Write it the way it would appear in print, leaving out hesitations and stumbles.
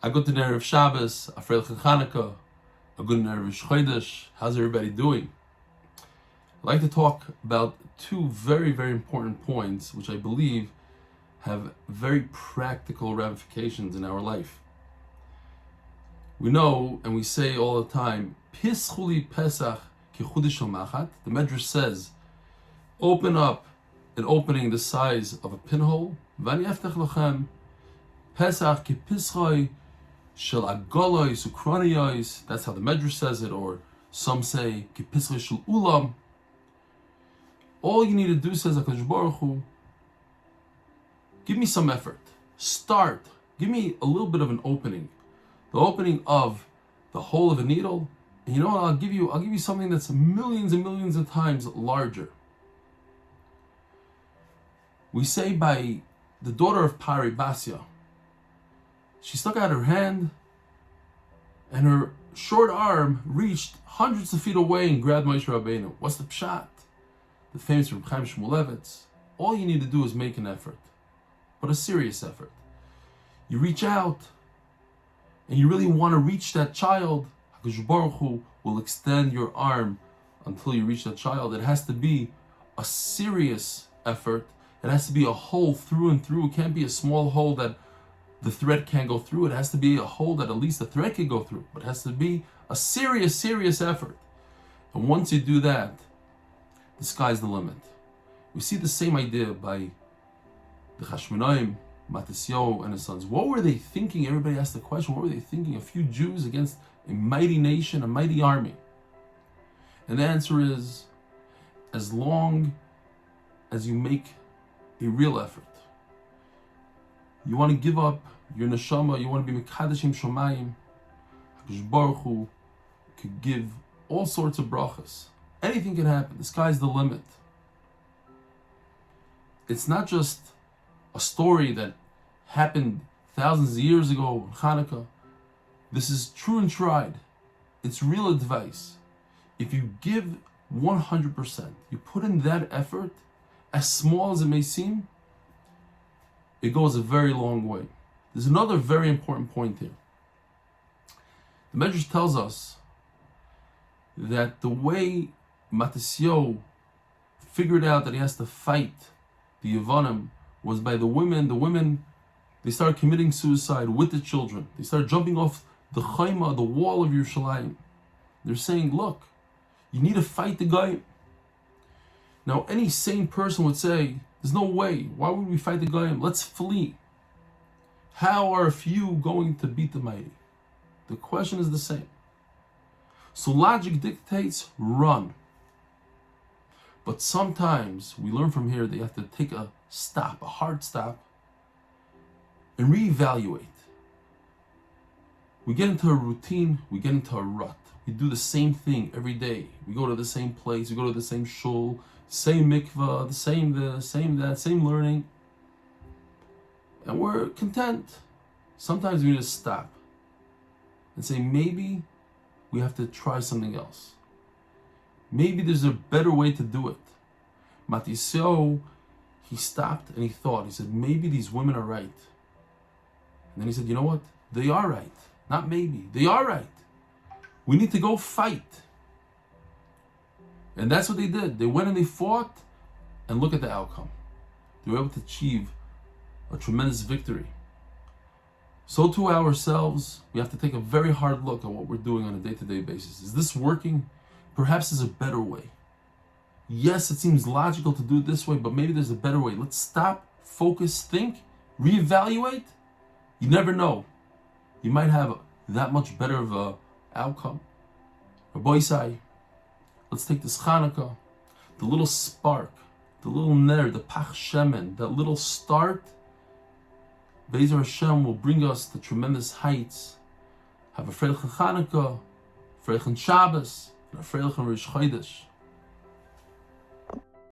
A good Erev Shabbos, a Freilich Chanuka, a good Erev Chodesh. How's everybody doing? I'd like to talk about two very, very important points, which I believe have very practical ramifications in our life. We know, and we say all the time, Pischuli Pesach ki Chudesh Machat. The Medrash says, open up an opening the size of a pinhole. Vani eftach lachem Pesach ki Pischoi shel Agolois Ukranios. That's how the Medrash says it, or some say ki Pischoi shel Ulam. All you need to do, says HaKadosh Baruch Hu, give me some effort. Start. Give me a little bit of an opening. The opening of the hole of a needle. And you know what? I'll give you something that's millions and millions of times larger. We say by the daughter of Pari, Basya, she stuck out her hand and her short arm reached hundreds of feet away and grabbed Moshe Rabbeinu. What's the pshat? The famous Reb Chaim Shmulevitz. All you need to do is make an effort, but a serious effort. You reach out, and you really want to reach that child. HaKadosh Baruch Hu will extend your arm until you reach that child. It has to be a serious effort. It has to be a hole through and through. It can't be a small hole that the thread can't go through. It has to be a hole that at least the thread can go through. But it has to be a serious, serious effort. And once you do that, the sky's the limit. We see the same idea by the Chashmonaim, Matisyahu and his sons. What were they thinking? Everybody asked the question, what were they thinking? A few Jews against a mighty nation, a mighty army. And the answer is, as long as you make a real effort, you want to give up your neshama, you want to be Mekadeshim Shomayim, HaKadosh Baruch Hu could give all sorts of brachas. Anything can happen. The sky's the limit. It's not just a story that happened thousands of years ago in Chanuka. This is true and tried. It's real advice. If you give 100%, you put in that effort, as small as it may seem, it goes a very long way. There's another very important point here. The Medrash tells us that the way Matisyahu figured out that he has to fight the Yevanim was by the women. The women, they started committing suicide with the children. They started jumping off the Chayma, the wall of Yerushalayim. They're saying, look, you need to fight the guy. Now, any sane person would say, there's no way. Why would we fight the guy? Let's flee. How are a few going to beat the mighty? The question is the same. So logic dictates, run. But sometimes we learn from here that you have to take a stop, a hard stop, and reevaluate. We get into a routine, we get into a rut. We do the same thing every day. We go to the same place, we go to the same shul, same mikvah, the same this, same that, same learning. And we're content. Sometimes we need to stop and say, maybe we have to try something else. Maybe there's a better way to do it. Matisyahu, he stopped and he thought. He said, maybe these women are right. And then he said, you know what? They are right. Not maybe. They are right. We need to go fight. And that's what they did. They went and they fought, and look at the outcome. They were able to achieve a tremendous victory. So to ourselves, we have to take a very hard look at what we're doing on a day-to-day basis. Is this working? Perhaps there's a better way. Yes, it seems logical to do it this way, but maybe there's a better way. Let's stop, focus, think, reevaluate. You never know. You might have that much better of a outcome. Rabbi Isai, let's take this Chanuka, the little spark, the little ner, the pach shemen, that little start. Be'ezer Hashem will bring us to tremendous heights. Have a freilich Chanuka, freilich Shabbos, and a freilich Rosh Chodesh.